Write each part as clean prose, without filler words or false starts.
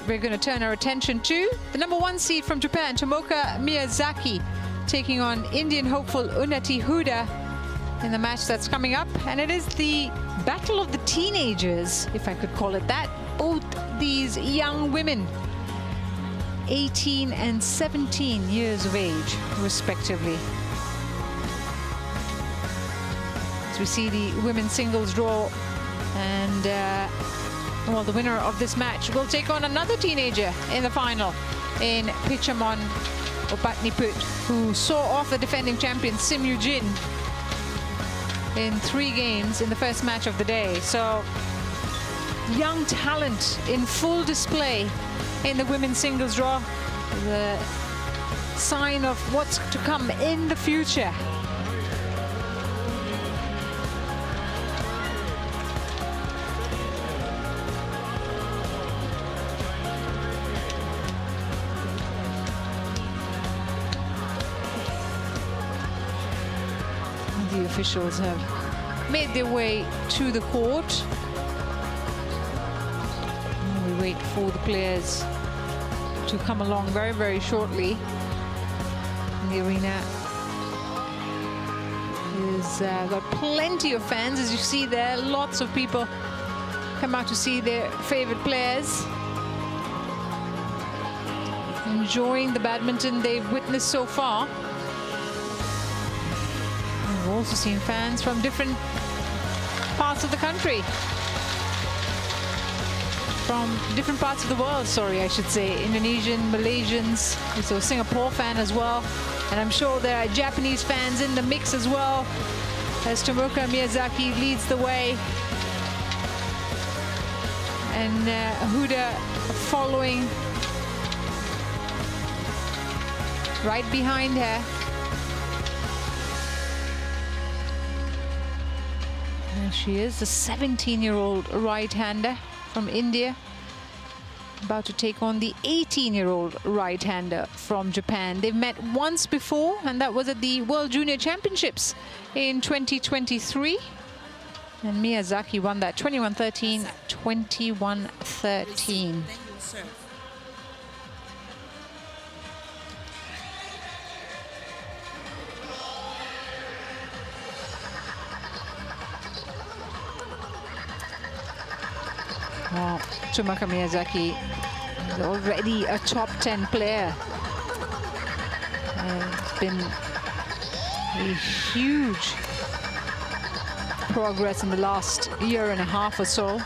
we're going to turn our attention to the #1 seed from Japan, Tomoka Miyazaki, taking on Indian hopeful Unnati Hooda in the match that's coming up. And it is the battle of the teenagers, if I could call it that. Both these young women, 18 and 17 years of age, respectively. As we see the women's singles draw, and well, the winner of this match will take on another teenager in the final in Pichamon Opatniput, who saw off the defending champion Sim Yoo-jin in 3 games in the first match of the day. So young talent in full display in the women's singles draw, the sign of what's to come in the future. The officials have made their way to the court. We wait for the players to come along very, very shortly. The arena has got plenty of fans, as you see there. Lots of people come out to see their favorite players, enjoying the badminton they've witnessed so far. We've also seen fans from different parts of the country. From different parts of the world, sorry, I should say. Indonesian, Malaysians, we saw a Singapore fan as well. And I'm sure there are Japanese fans in the mix as well, as Tomoka Miyazaki leads the way. And Hooda following right behind her. There she is, the 17-year-old right-hander from India, about to take on the 18-year-old right-hander from Japan. They've met once before, and that was at the World Junior Championships in 2023. And Miyazaki won that 21-13, 21-13. Well, Tomoka Miyazaki is already a top 10 player. It's been a huge progress in the last year and a half or so.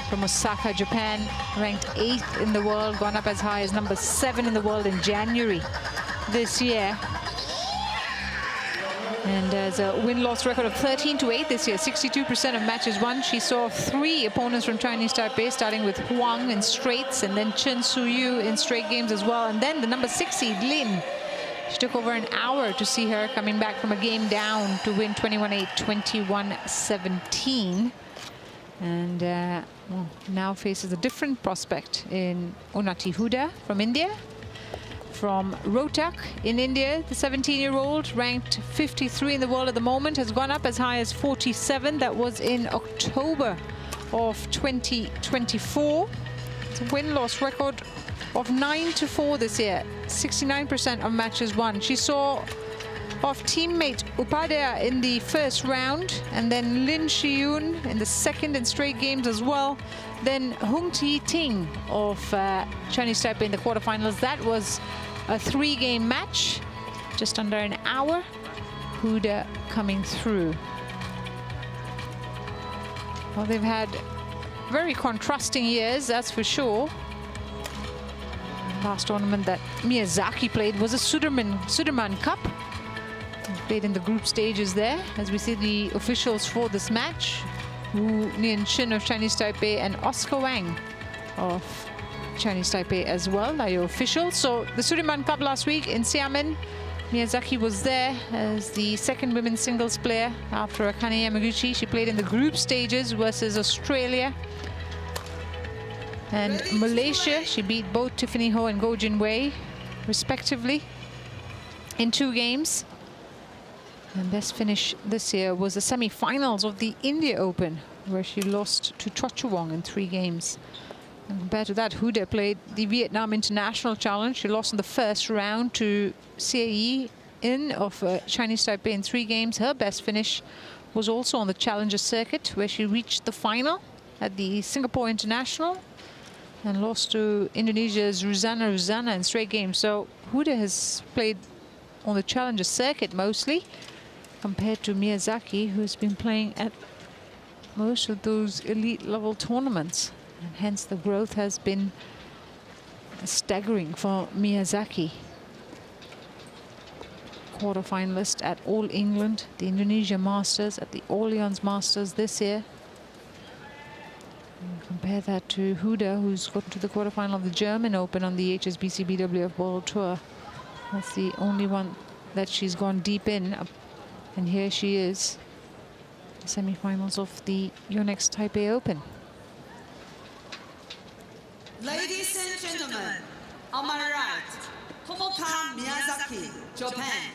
From Osaka, Japan, ranked 8th in the world, gone up as high as number 7 in the world in January this year. And has a win-loss record of 13-8 this year, 62% of matches won. She saw 3 opponents from Chinese Taipei, starting with Huang in straights, and then Chen Su-yu in straight games as well. And then the number 6 seed, Lin. She took over an hour to see her coming back from a game down to win 21-8, 21-17. And well, now faces a different prospect in Unnati Hooda from India. From Rohtak in India, the 17-year-old, ranked 53 in the world at the moment, has gone up as high as 47. That was in October of 2024. It's a win-loss record of 9-4 this year, 69% of matches won. She saw off teammate Upadhyaya in the first round, and then Lin Shi-yoon in the second in straight games as well. Then Hung Ti-ting of Chinese Taipei in the quarterfinals. That was a 3-game match, just under an hour. Hooda coming through. Well, they've had very contrasting years, that's for sure. Last tournament that Miyazaki played was a Sudirman Cup. He played in the group stages there. As we see the officials for this match, Wu Nian-chin of Chinese Taipei and Oscar Wang of Chinese Taipei as well are your officials. So the Sudirman Cup last week in Xiamen, Miyazaki was there as the second women's singles player after Akane Yamaguchi. She played in the group stages versus Australia and Malaysia. She beat both Tiffany Ho and Go Jin Wei respectively in 2 games. And best finish this year was the semi-finals of the India Open, where she lost to Cho Chuwong in 3 games. And compared to that, Hooda played the Vietnam International Challenge. She lost in the first round to CAE In of Chinese Taipei in 3 games. Her best finish was also on the Challenger circuit, where she reached the final at the Singapore International and lost to Indonesia's Ruzana in straight games. So Hooda has played on the Challenger circuit mostly, compared to Miyazaki, who's been playing at most of those elite level tournaments. And hence the growth has been staggering for Miyazaki. Quarter-finalist at All England, the Indonesia Masters, at the Orleans Masters this year. And compare that to Hooda, who's gotten to the quarterfinal of the German Open on the HSBC BWF World Tour. That's the only one that she's gone deep in. And here she is, the semi-finals of the YONEX Taipei Open. Ladies and gentlemen, on my right, Tomoka Miyazaki, Japan.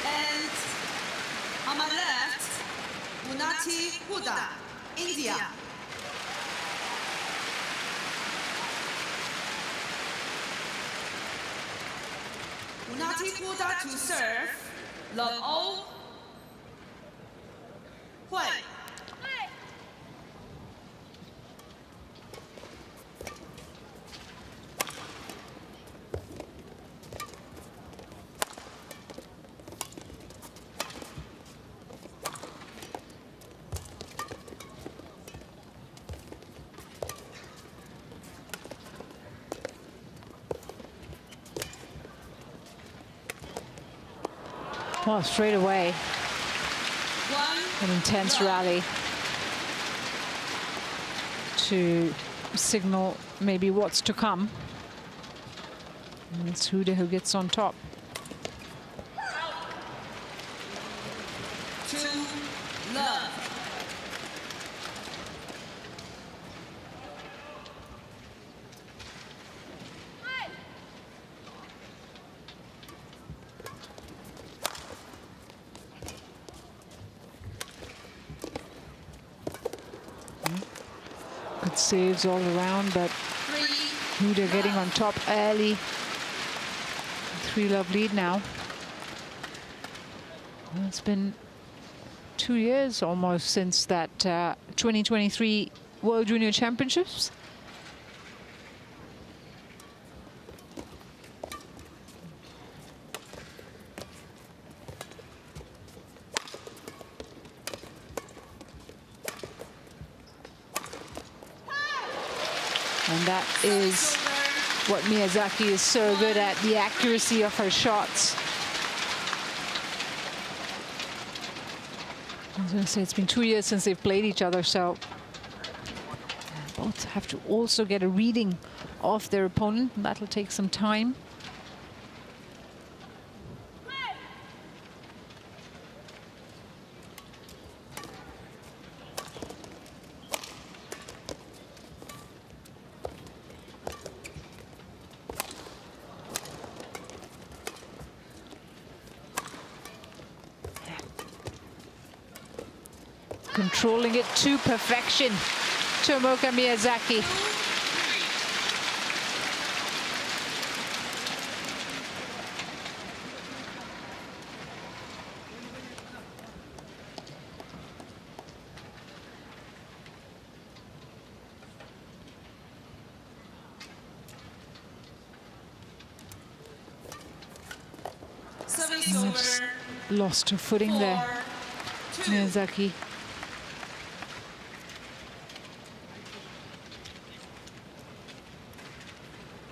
And on my left, Unnati Hooda, India. Unnati Hooda to serve, love all. Well, straight away, an intense rally to signal maybe what's to come. And it's Hooda who gets on top. Love. Good saves all around, but Hooda getting on top early. 3-love lead now. Well, it's been 2 years almost since that 2023 World Junior Championships. And that is what Miyazaki is so good at, the accuracy of her shots. I was going to say, it's been 2 years since they've played each other, so both have to also get a reading of their opponent, and that'll take some time. Controlling it to perfection, Tomoka Miyazaki. Just lost her footing there, Miyazaki.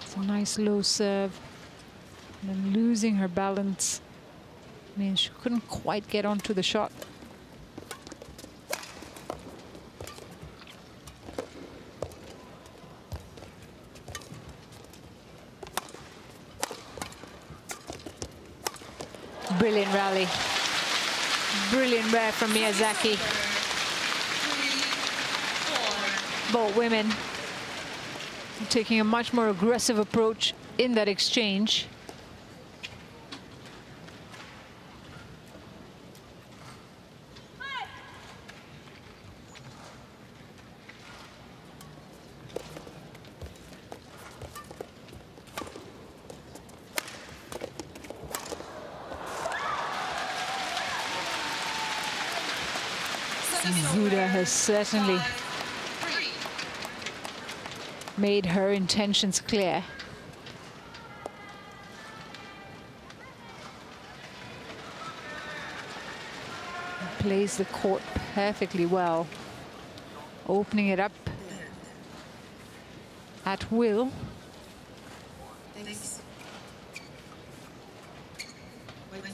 It's a nice low serve, and then losing her balance. I mean, she couldn't quite get onto the shot. Brilliant rally. Brilliant rear from Miyazaki. Both women taking a much more aggressive approach in that exchange. Hooda has certainly made her intentions clear. Plays the court perfectly well, opening it up at will. Thanks. Wait. Wait.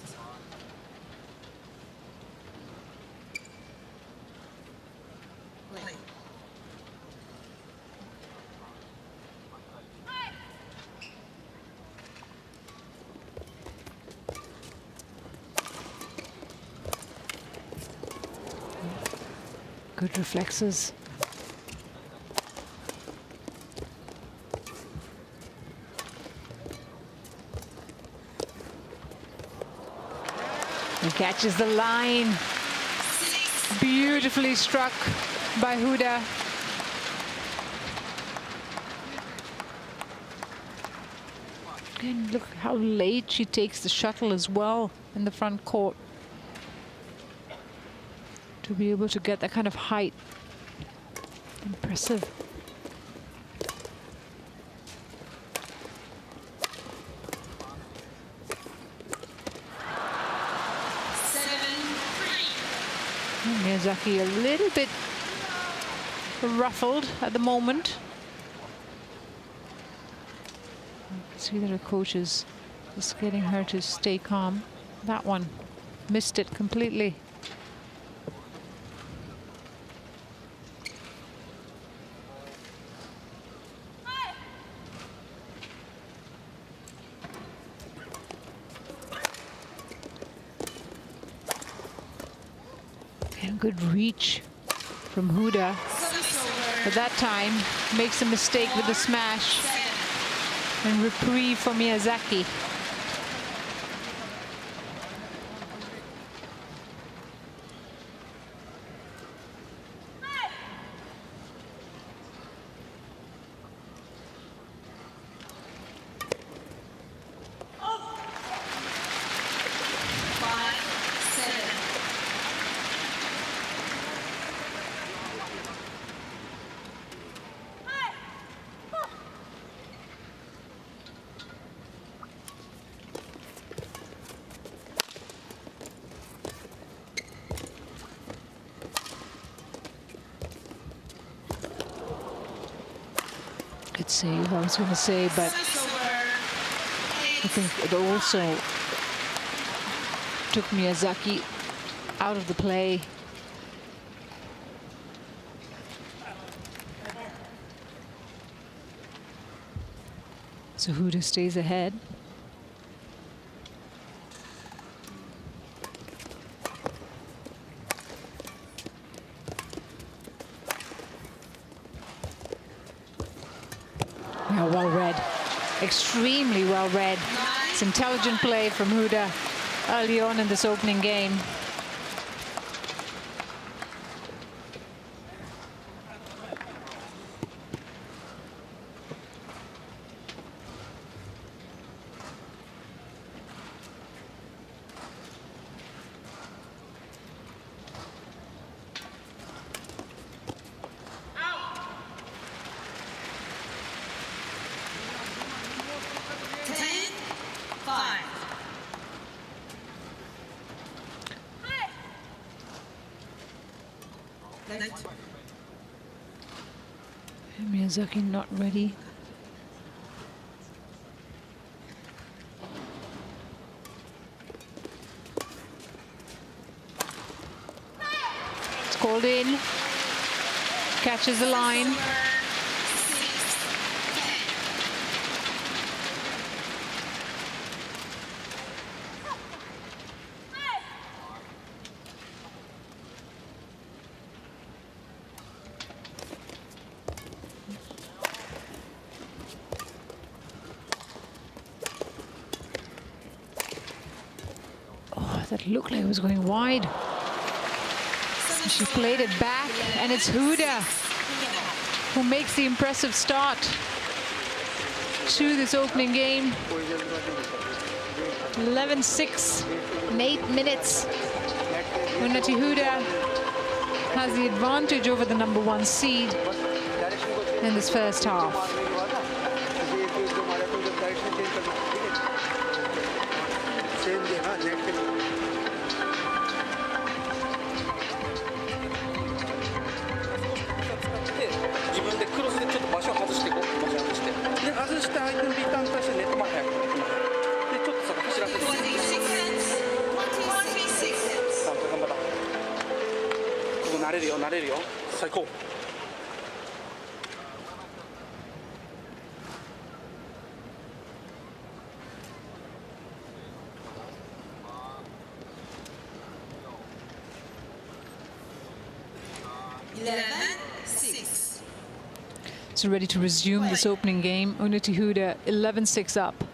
Good reflexes. And catches the line. Beautifully struck by Hooda. And look how late she takes the shuttle as well in the front court. To be able to get that kind of height. Impressive. Miyazaki a little bit ruffled at the moment. You can see that her coach is just getting her to stay calm. That one missed it completely. Good reach from Hooda, but that time makes a mistake with the smash, and reprieve for Miyazaki. Save, I was going to say, but I think it also took Miyazaki out of the play. So Hooda stays ahead. Well read, extremely well read. It's intelligent play from Hooda early on in this opening game. Miyazaki not ready. It's called in. Catches the line. That looked like it was going wide. She played it back, and it's Hooda who makes the impressive start to this opening game. 11-6 in 8 minutes. Unnati Hooda has the advantage over the #1 seed in this first half. So ready to resume this opening game. Unnati Hooda 11-6 up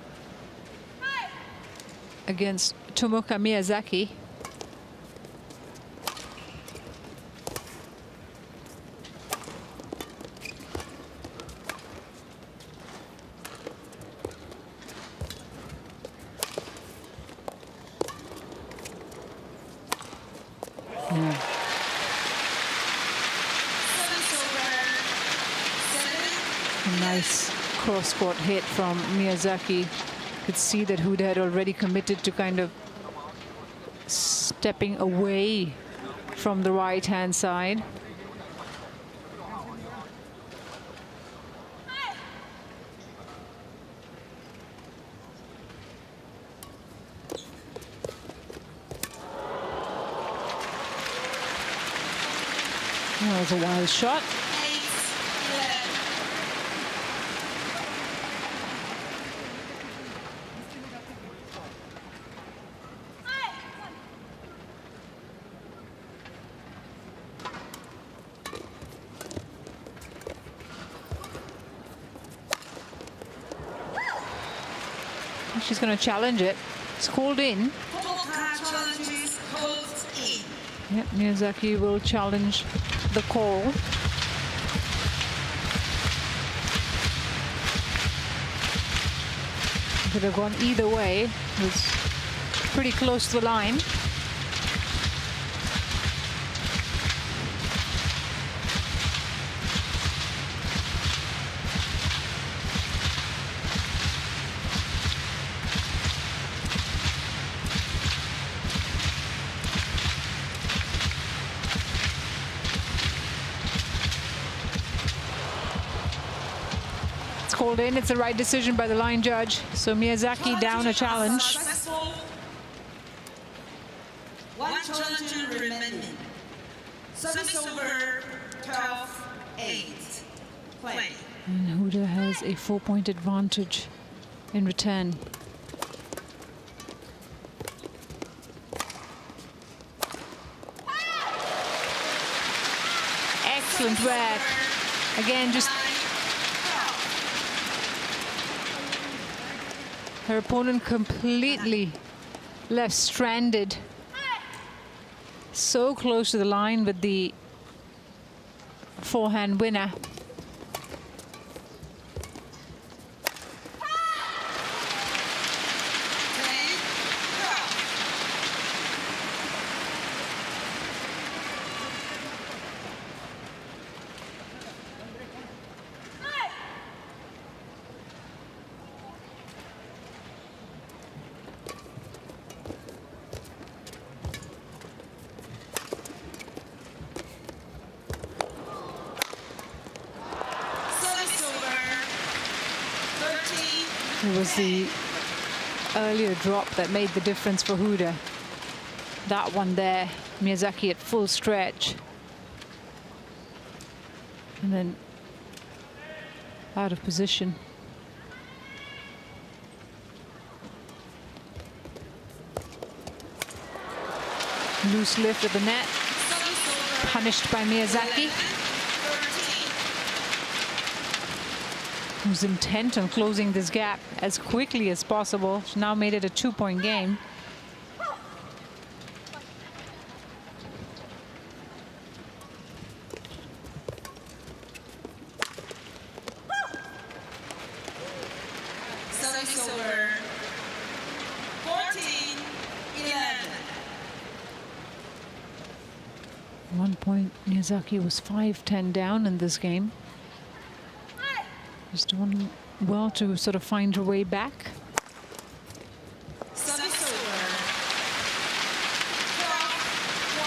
against Tomoka Miyazaki. Nice cross-court hit from Miyazaki. Could see that Hooda had already committed to kind of stepping away from the right-hand side. That was a wild shot. She's going to challenge it. It's called in. Yep, Miyazaki will challenge the call. Could have gone either way. It was pretty close to the line. Called in. It's the right decision by the line judge. So Miyazaki down a challenge. One challenger remaining. Service over 12-8. Play. And Hooda has a 4-point advantage in return. Excellent work. Again, just her opponent completely left stranded. So close to the line with the forehand winner. It was the earlier drop that made the difference for Hooda. That one there, Miyazaki at full stretch. And then out of position. Loose lift at the net, punished by Miyazaki, who's intent on closing this gap as quickly as possible. She now made it a 2-point game. Service over 14-11. 1 point, Miyazaki was 5-10 down in this game. Just doing well to sort of find her way back. Service over. 12-14.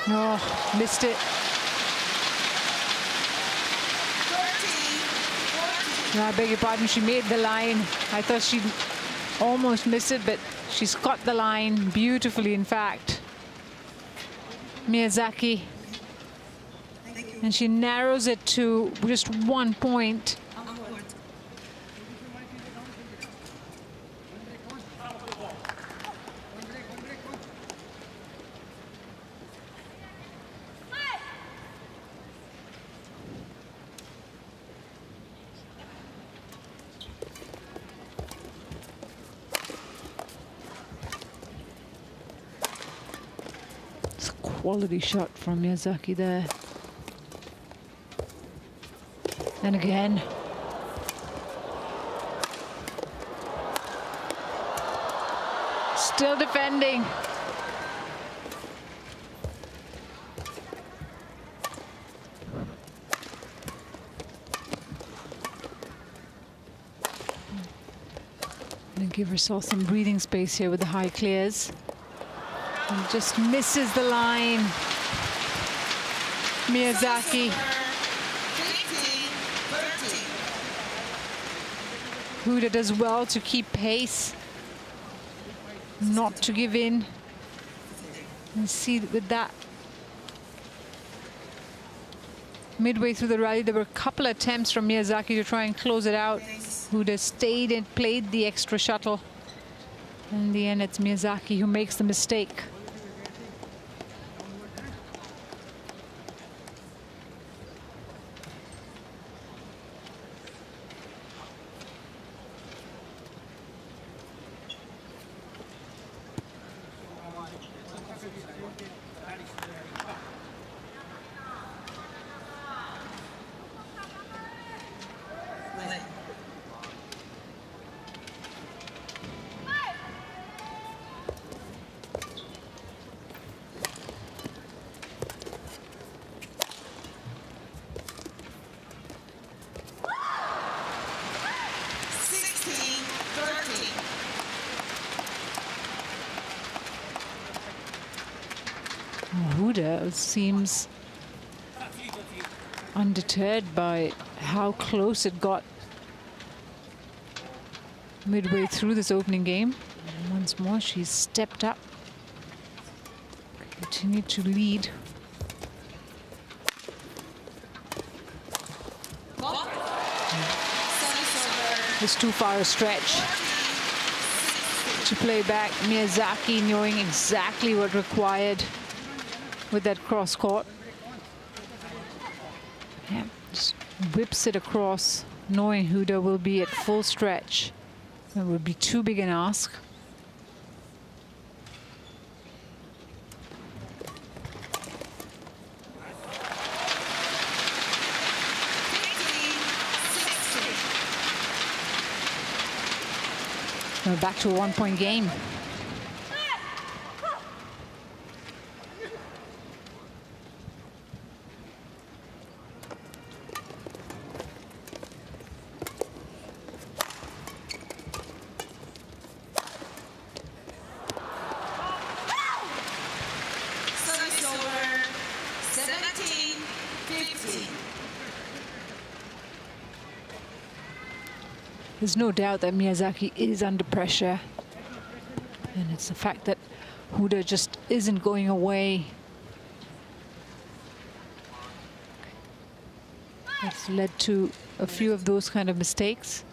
Oh, missed it. 13-14. I beg your pardon, she made the line. I thought she'd almost missed it, but she's got the line beautifully, in fact. Miyazaki. And she narrows it to just 1 point. Quality shot from Miyazaki there. And again. Still defending. And give herself some breathing space here with the high clears. And just misses the line. Miyazaki. 15-13. Hooda does well to keep pace, not to give in. And see with that, midway through the rally, there were a couple of attempts from Miyazaki to try and close it out. Hooda stayed and played the extra shuttle. In the end, it's Miyazaki who makes the mistake. Hooda seems undeterred by how close it got midway through this opening game. And once more, she's stepped up, continued to lead. It's too far a stretch to play back. Miyazaki knowing exactly what required with that cross court. Yeah, just whips it across, knowing Hooda will be at full stretch. It would be too big an ask. Now back to a 1 point game. There's no doubt that Miyazaki is under pressure. And it's the fact that Hooda just isn't going away. That's led to a few of those kind of mistakes.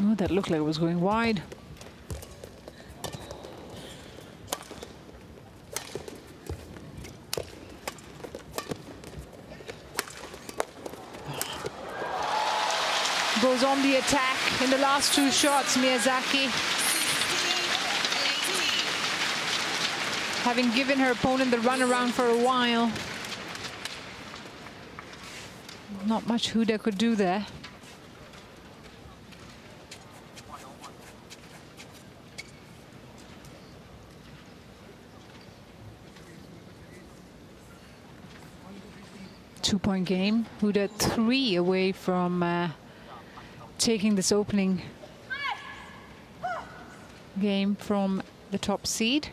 Oh, that looked like it was going wide. Goes on the attack in the last two shots, Miyazaki. Having given her opponent the runaround for a while. Not much Hooda could do there. Two-point game. Hooda 3 away from taking this opening game from the top seed.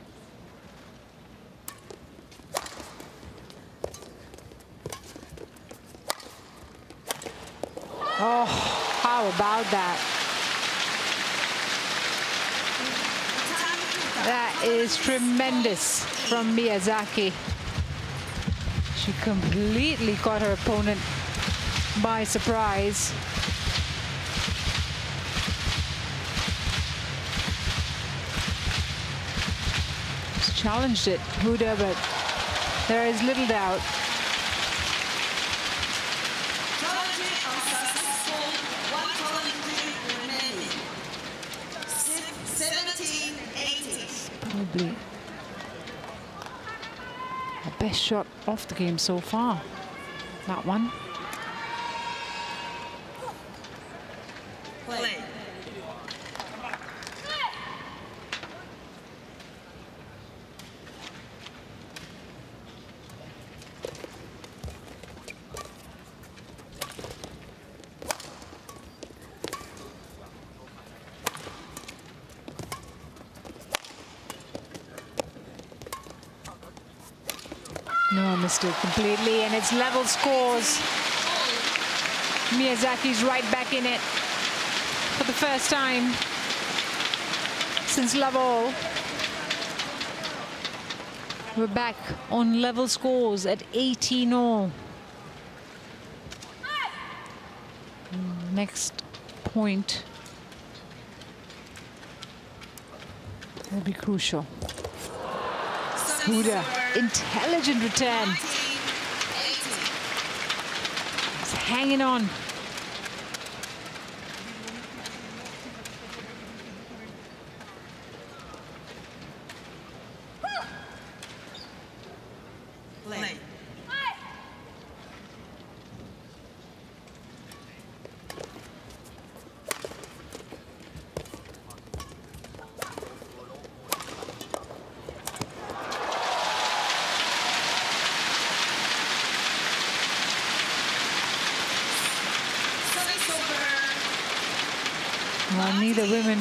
Oh, how about that? That is tremendous from Miyazaki. She completely caught her opponent by surprise. She's challenged it, Hooda, but there is little doubt. Probably the best shot of the game so far, that one. Play. No, missed it completely, and it's level scores. Miyazaki's right back in it for the first time since love all. We're back on level scores at 18-all. Next point will be crucial. Hooda, intelligent return. It's hanging on. Play. Well, neither woman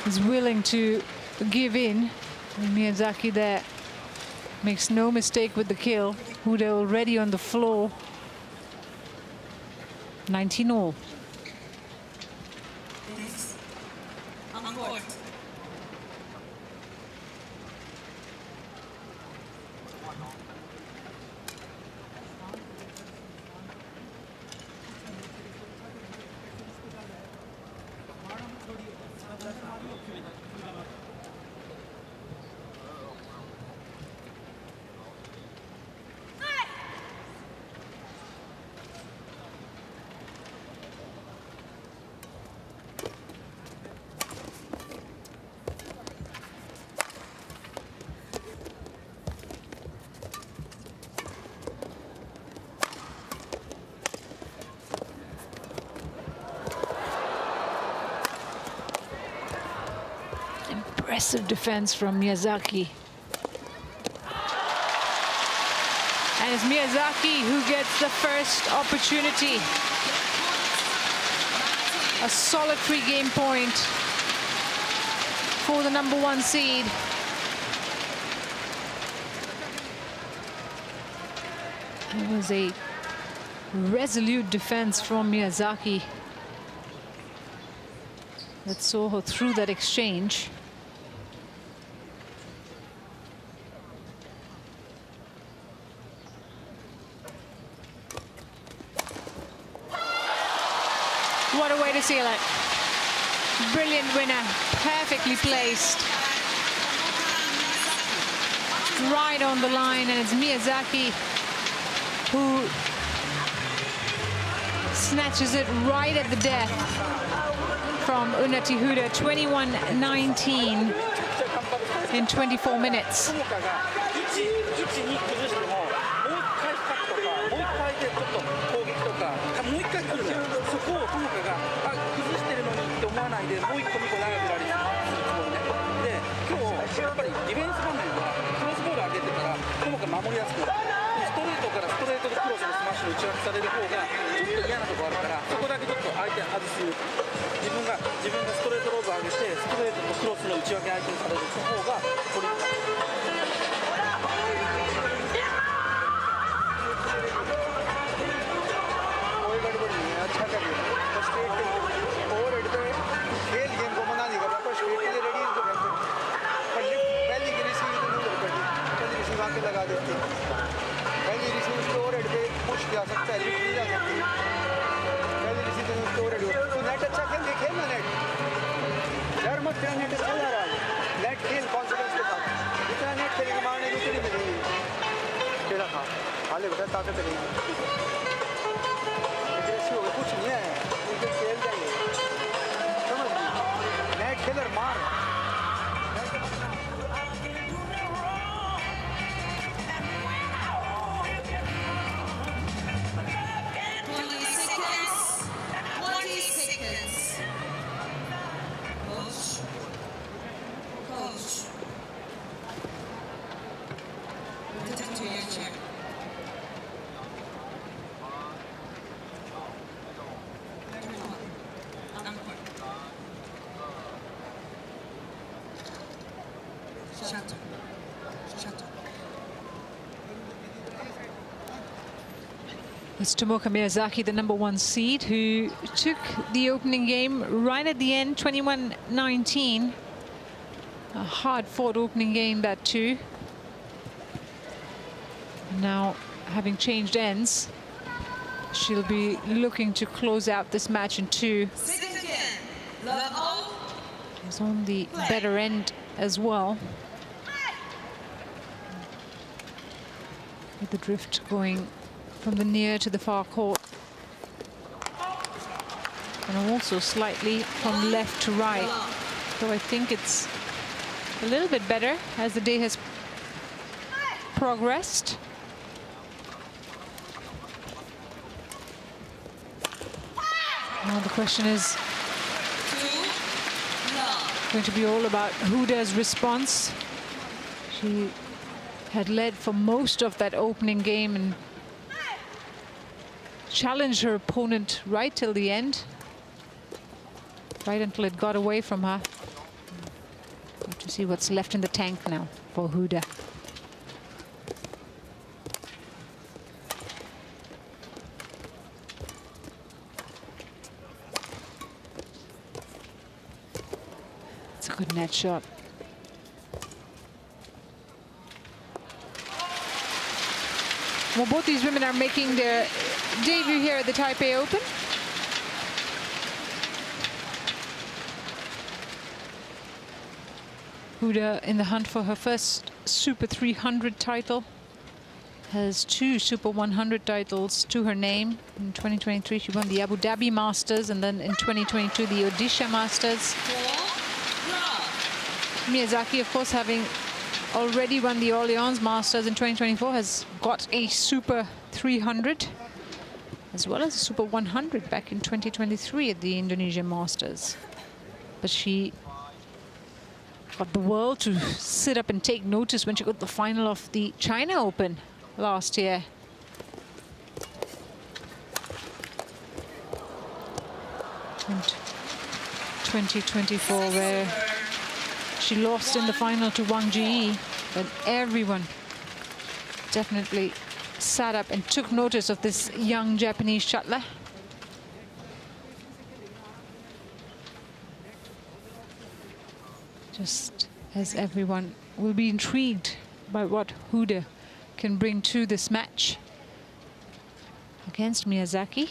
is willing to give in. And Miyazaki there makes no mistake with the kill. Hooda already on the floor. 19-all. On court. Impressive defense from Miyazaki. And it's Miyazaki who gets the first opportunity. A solid 3-game point for the #1 seed. It was a resolute defense from Miyazaki that saw her through that exchange. What a way to seal it. Brilliant winner, perfectly placed. Right on the line, and it's Miyazaki who snatches it right at the death from Unnati Hooda, 21-19 in 24 minutes. It's Tomoka Miyazaki, the #1 seed, who took the opening game right at the end, 21-19. A hard-fought opening game, that too. Now, having changed ends, she'll be looking to close out this match in 2. She's on the better end as well, with the drift going from the near to the far court, and also slightly from left to right. So I think it's a little bit better as the day has progressed. Now the question is going to be all about Hooda's response. She had led for most of that opening game and challenged her opponent right till the end, right until it got away from her. Have to see what's left in the tank now for Hooda. It's a good net shot. Well, both these women are making their debut here at the Taipei Open. Hooda in the hunt for her first Super 300 title. Has 2 Super 100 titles to her name. In 2023, she won the Abu Dhabi Masters, and then in 2022, the Odisha Masters. Miyazaki, of course, having already won the Orleans Masters in 2024, has got a Super 300, as well as a Super 100 back in 2023 at the Indonesian Masters. But she got the world to sit up and take notice when she got the final of the China Open last year. And 2024, where she lost in the final to Wang Ji, but everyone definitely sat up and took notice of this young Japanese shuttler. Just as everyone will be intrigued by what Hooda can bring to this match against Miyazaki.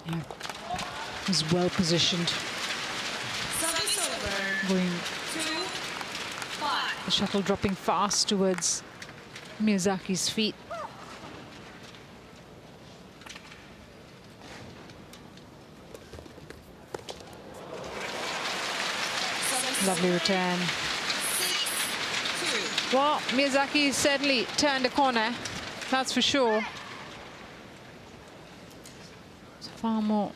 Yeah, was well positioned. Going, the shuttle dropping fast towards Miyazaki's feet. Lovely return. Well, Miyazaki certainly turned a corner, that's for sure. It's far more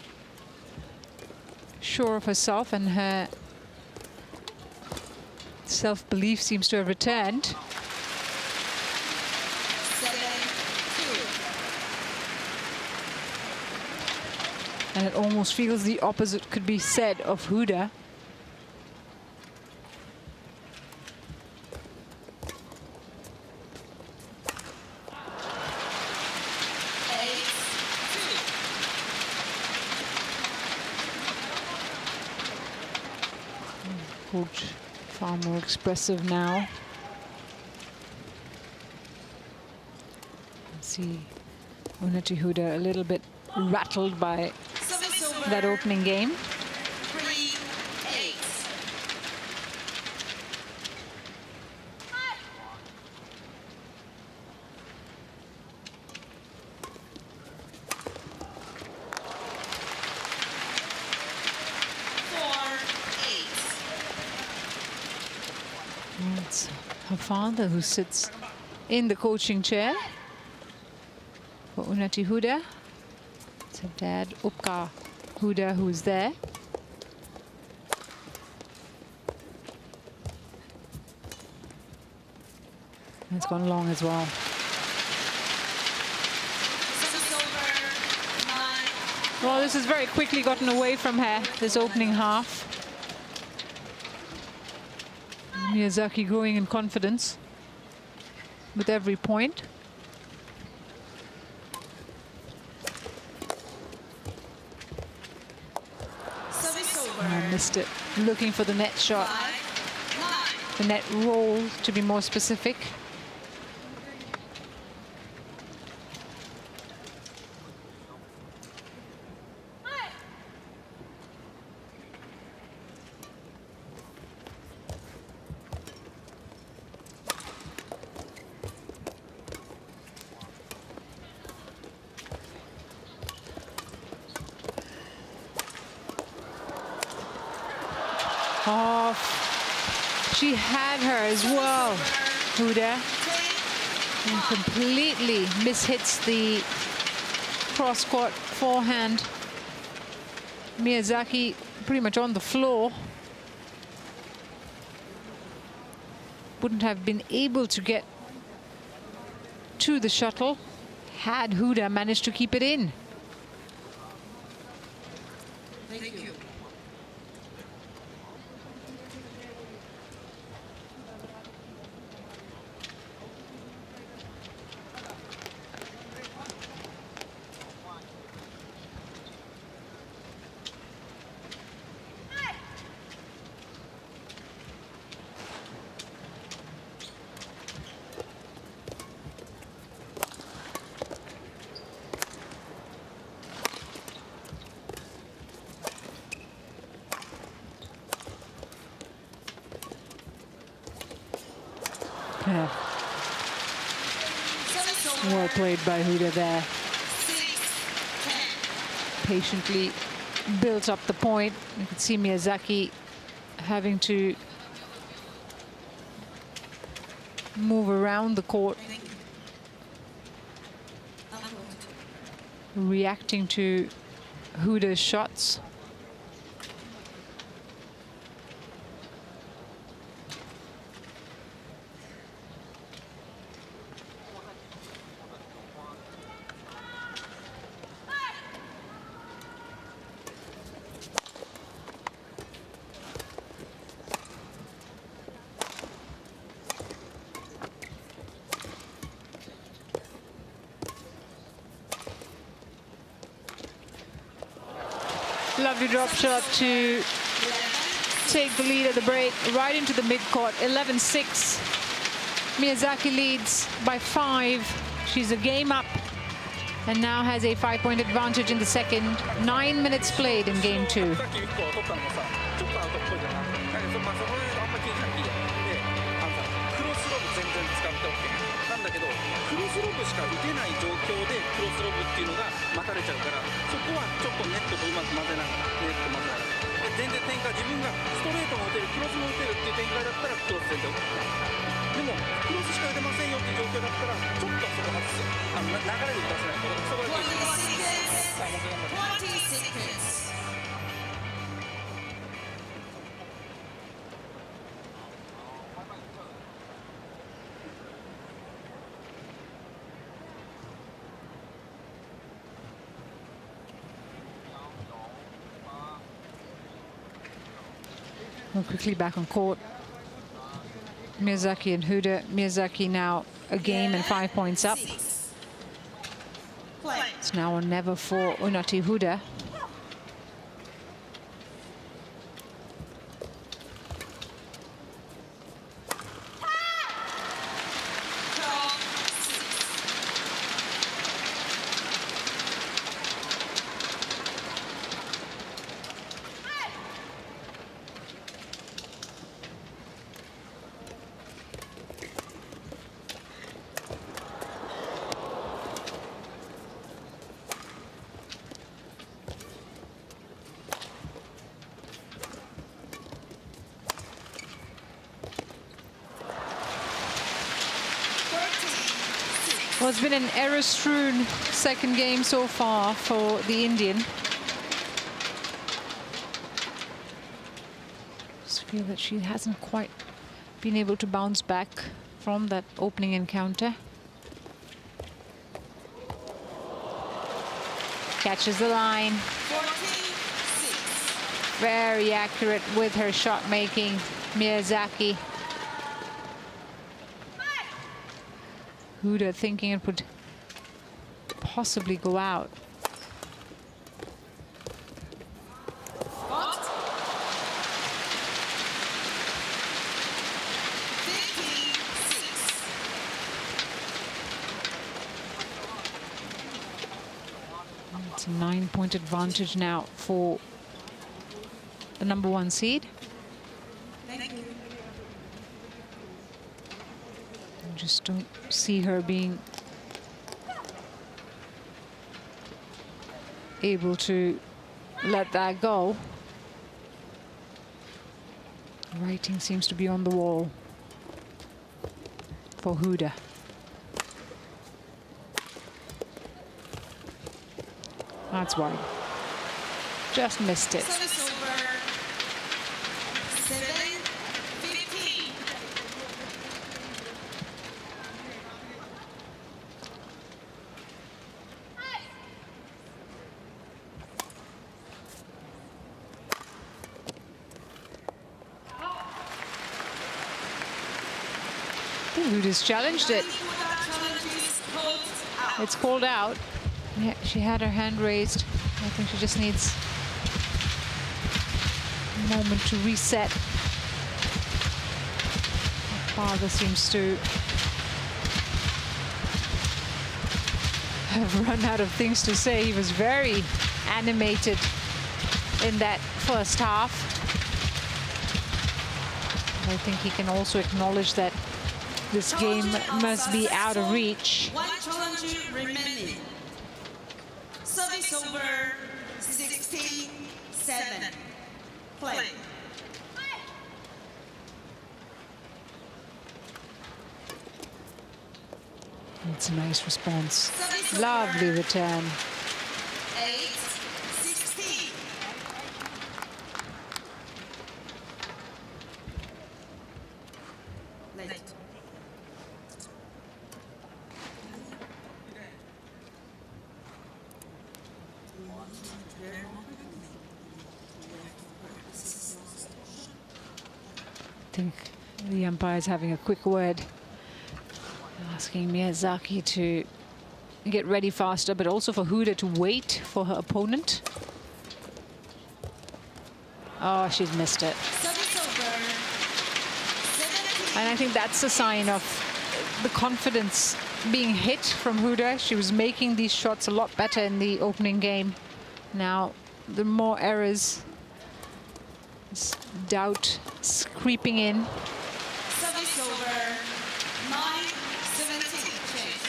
sure of herself, and her self-belief seems to have returned. And it almost feels the opposite could be said of Hooda. Coach far more expressive now. See Unnati Hooda a little bit rattled by that opening game. It's her father who sits in the coaching chair for Unnati Hooda. It's her dad, Upka Hooda, who's there. And it's gone long as well. Well, this has very quickly gotten away from her, this opening half. Miyazaki growing in confidence with every point. I missed it. Looking for the net shot. The net roll, to be more specific. She had her as well, Hooda, and completely mishits the cross-court forehand. Miyazaki pretty much on the floor. Wouldn't have been able to get to the shuttle had Hooda managed to keep it in. Thank you. Yeah. Well played by Hooda there. Patiently built up the point. You could see Miyazaki having to move around the court, reacting to Hooda's shots. Lovely drop shot to take the lead at the break, right into the mid-court. 11-6. Miyazaki leads by 5. She's a game up and now has a 5-point advantage in the second. 9 minutes played in game 2. 全然展開自分がストレートも打てるクロスも打てるっていう展開だったらクロス戦で OK でもクロスしか打てませんよっていう状況だったらちょっとそこ外す流れで打たせないそこだけ 20 seconds. Well, quickly back on court. Miyazaki and Hooda. Miyazaki now a game and 5 points up. It's now or never for Unnati Hooda. Well, it's been an error-strewn second game so far for the Indian. Just feel that she hasn't quite been able to bounce back from that opening encounter. Catches the line. 46. Very accurate with her shot making, Miyazaki. Hooda thinking it would possibly go out. What? 56. It's a 9-point advantage now for the #1 seed. Thank you. Just don't see her being able to let that go. Writing seems to be on the wall for Hooda. That's why. Just missed it. Service over. 7-15. Hooda's challenged it. It's called out. Yeah, she had her hand raised. I think she just needs a moment to reset. Her father seems to have run out of things to say. He was very animated in that first half. I think he can also acknowledge that this game must be out of reach. One challenge remaining. Service over. 67. Play. It's a nice response. Service Lovely over. return. 8-16. Late. I think the umpire's having a quick word, asking Miyazaki to get ready faster, but also for Hooda to wait for her opponent. Oh, she's missed it. Service over. 17. And I think that's a sign of the confidence being hit from Hooda. She was making these shots a lot better in the opening game. Now, the more errors, this doubt is creeping in. Service over. 9-17 change.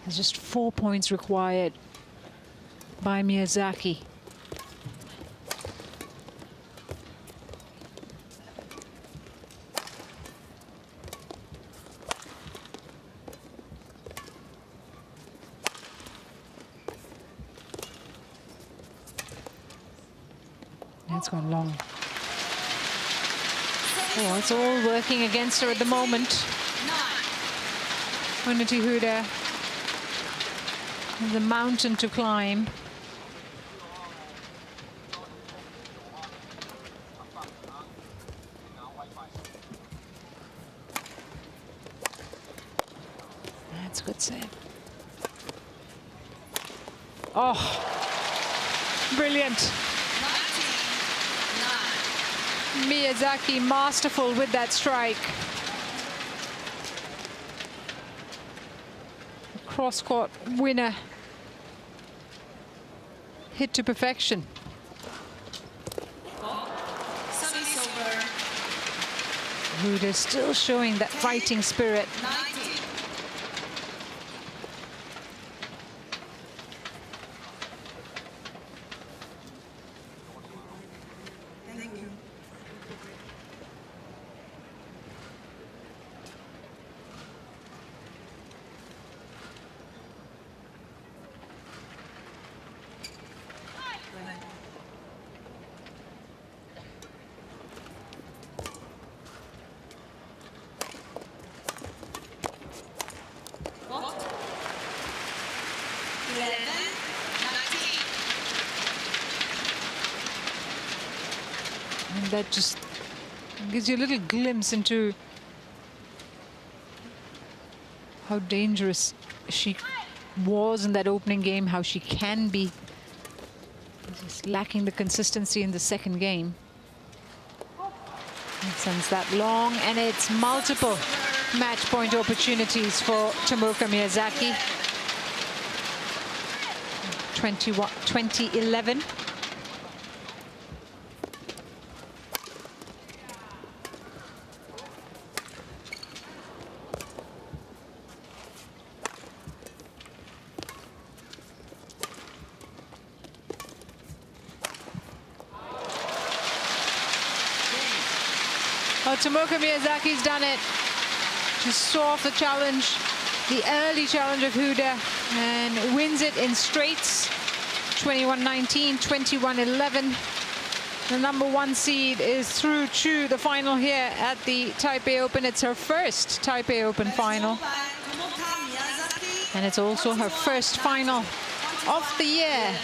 There's just 4 points required by Miyazaki. That's gone long. Oh, it's all working against her at the moment. Unnati Hooda. The mountain to climb. That's a good save. Oh, brilliant. Miyazaki masterful with that strike. Cross-court winner. Hit to perfection. Service over. Hooda still showing that fighting spirit. 19. Thank you. And that just gives you a little glimpse into how dangerous she was in that opening game, how she can be. Just lacking the consistency in the second game. And sends that long, and it's multiple match point opportunities for Tomoka Miyazaki. 2011. Oh, Tomoka Miyazaki's done it. She saw off the challenge, the early challenge of Hooda, and wins it in straights. 21-19, 21-11. The #1 seed is through to the final here at the Taipei Open. It's her first Taipei Open final. And it's also her first final of the year.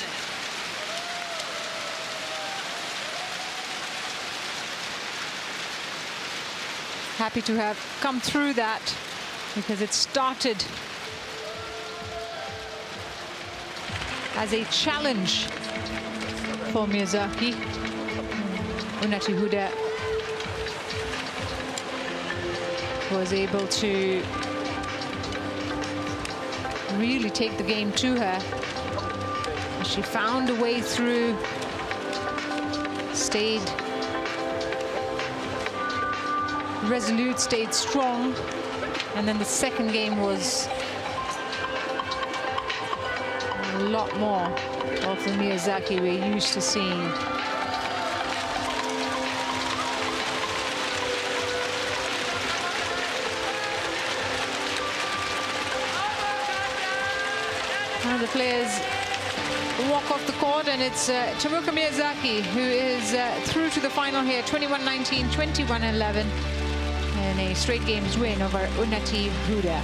Happy to have come through that, because it started as a challenge for Miyazaki. Unnati Hooda was able to really take the game to her. She found a way through, stayed resolute, stayed strong, and then the second game was a lot more of the Miyazaki we're used to seeing. Now the players walk off the court, and it's Tomoka Miyazaki who is through to the final here, 21-19, 21-11. And a straight games win over Unnati Hooda.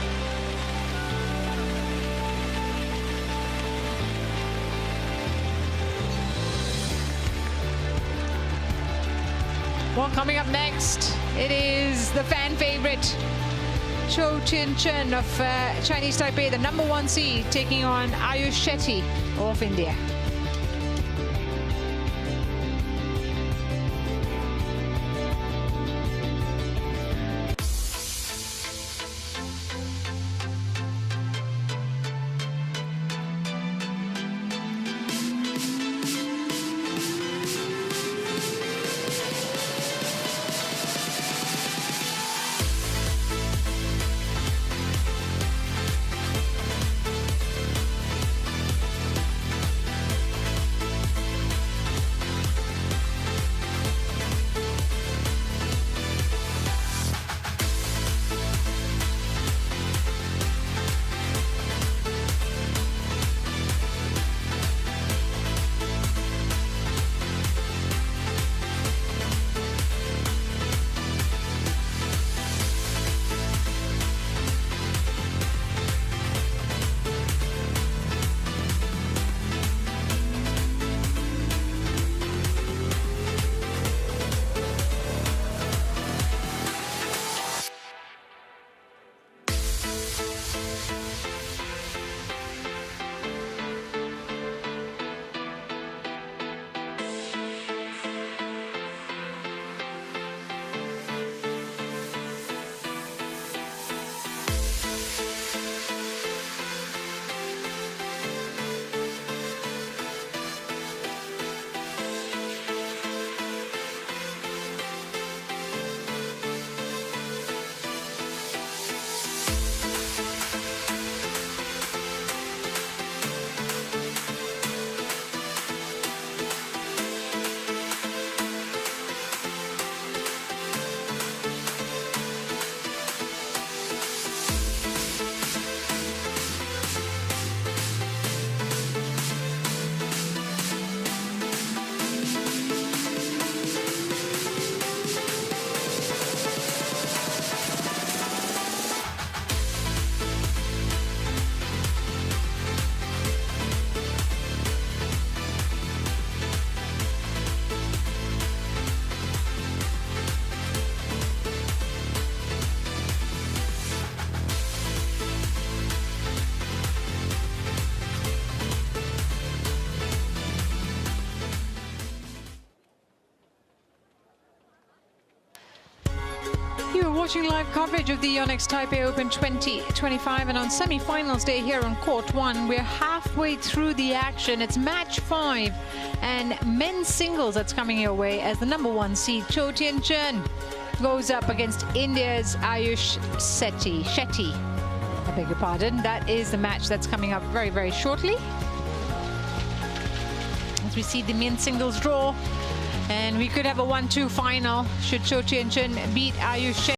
Well, coming up next, it is the fan favorite, Cho Tin-chen of Chinese Taipei, the #1 seed, taking on Ayush Shetty of India. You're watching live coverage of the YONEX Taipei Open 2025, and on semi-finals day here on Court 1, we're halfway through the action. It's match 5 and men's singles that's coming your way as the #1 seed Cho Tin-chen goes up against India's Ayush Shetty. I beg your pardon. That is the match that's coming up very, very shortly. As we see the men's singles draw, and we could have a 1-2 final should Cho Tin-chen beat Ayush Shetty.